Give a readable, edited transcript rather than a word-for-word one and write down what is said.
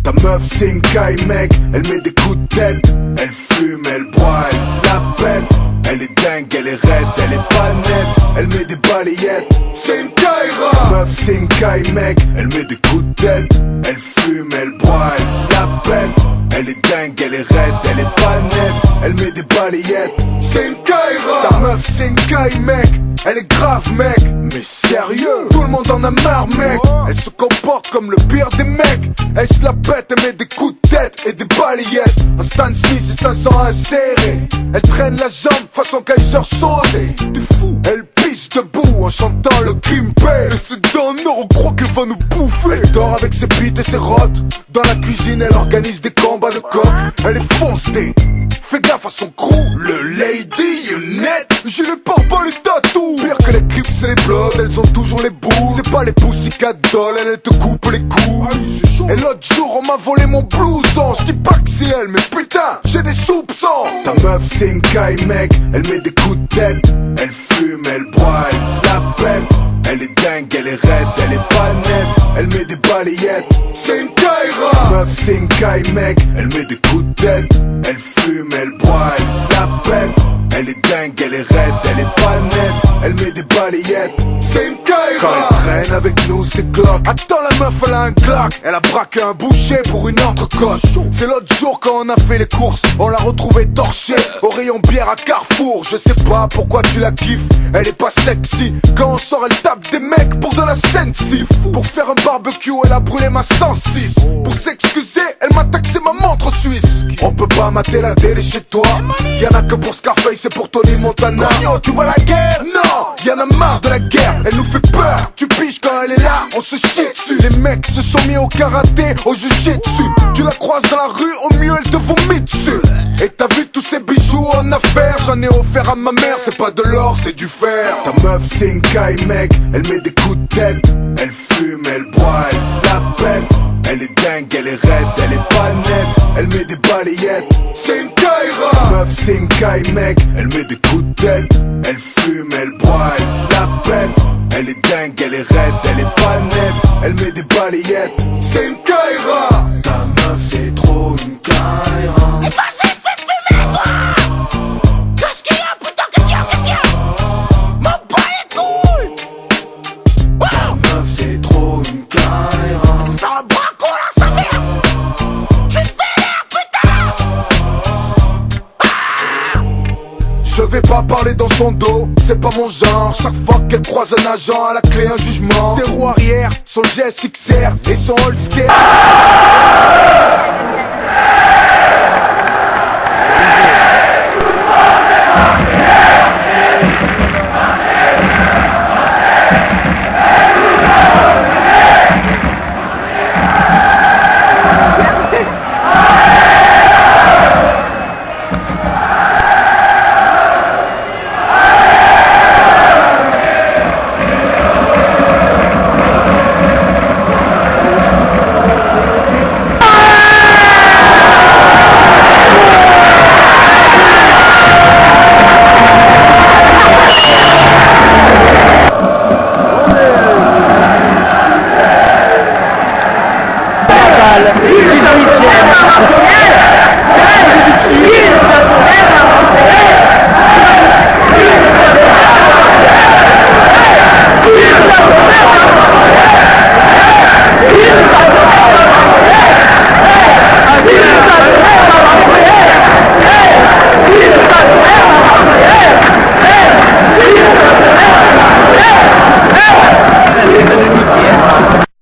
Ta meuf c'est une caille mec, elle met des coups de tête. Elle fume, elle boit, elle se la pète. Elle est dingue, elle est raide, elle est pas nette. Elle met des balayettes, c'est une caillera. Ta meuf c'est une caille mec, elle met des coups de tête. Elle fume, elle boit, elle se la pète. Elle est dingue, elle est raide, elle est pas nette. Elle met des balayettes, c'est une caillera. Ta meuf c'est une caille mec, elle est grave mec. Mais sérieux, tout le monde en a marre mec. Elle se comporte comme le pire des mecs. Elle se la pète, elle met des coups de tête et des balayettes. Un Stan Smith et 500 insérés. Elle traîne la jambe façon Kaiser Soze. T'es fou, elle pisse debout en chantant le crime paix. Et c'est d'un heure, on croit qu'elle va nous bouffer. Elle dort avec ses bites et ses rottes. Dans la cuisine, elle organise des combats de coq. Elle est foncée, fais gaffe à son crew. Le lady net, j'ai les pare-balles, les tatous. Pire que les clips c'est les bloods, elles ont toujours les bouts. C'est pas les Pussycat Dolls, elles te coupent les coups. Et l'autre jour on m'a volé mon blouson. J'dis pas que c'est elle, mais putain, j'ai des soupçons. Ta meuf c'est une caille mec, elle met des coups de tête. Elle fume, elle boit, elle se la pète. Elle est dingue, elle est raide, elle est pas nette. Elle met des balayettes, c'est une caillera. Ta meuf c'est une caille mec, elle met des coups de tête. Elle fume, elle boit, elle se la pète. Elle est dingue, elle est raide, elle est pas nette. Elle met des balayettes, c'est une caillera. Quand elle traîne avec nous c'est Glock. Attends, la meuf elle a un Glock. Elle a braqué un boucher pour une entrecôte. C'est l'autre jour quand on a fait les courses, on l'a retrouvée torchée au rayon bière à Carrefour. Je sais pas pourquoi tu la kiffes, elle est pas sexy. Quand on sort elle tape des mecs pour de la sensi. Pour faire un barbecue elle a brûlé ma 106. Pour s'excuser elle m'a taxé ma montre suisse. On peut pas mater la télé chez toi. Y'en a que pour Scarface et pour Tony Montana. Yo, tu vois la guerre? Non, y'en a marre de la guerre, elle nous fait peur. Tu piges quand elle est là, on se chie dessus. Les mecs se sont mis au karaté, au jiu-jitsu. Tu la croises dans la rue, au mieux elle te vomit dessus. Et t'as vu tous ces bijoux en affaires? J'en ai offert à ma mère, c'est pas de l'or, c'est du fer. Ta meuf c'est une caille mec, elle met des coups de tête. Elle fume, elle boit, elle se la pète. Elle est dingue, elle est raide, elle est pas nette. Elle met des balayettes, c'est une caillera. Ta meuf c'est une caille mec, elle met des coups de tête. Elle fume, elle boit, elle se la pète. Elle est dingue, elle est raide, elle est pas nette. Elle met des balayettes, c'est une caillera. Ta meuf c'est trop une caillera. Et vas-y, fais fumer toi. Qu'est-ce qu'il y a, putain, qu'est-ce qu'il y a, qu'est-ce qu'il y a? M'en bats les couilles. Ta meuf c'est trop une caillera. Dans le braco là, sa mère. Je suis vénère, putain. Je vais pas parler dans son dos, c'est pas mon genre. Chaque fois qu'elle croise un agent, à la clé un jugement. Ses roues arrière, son GSXR et son Holster.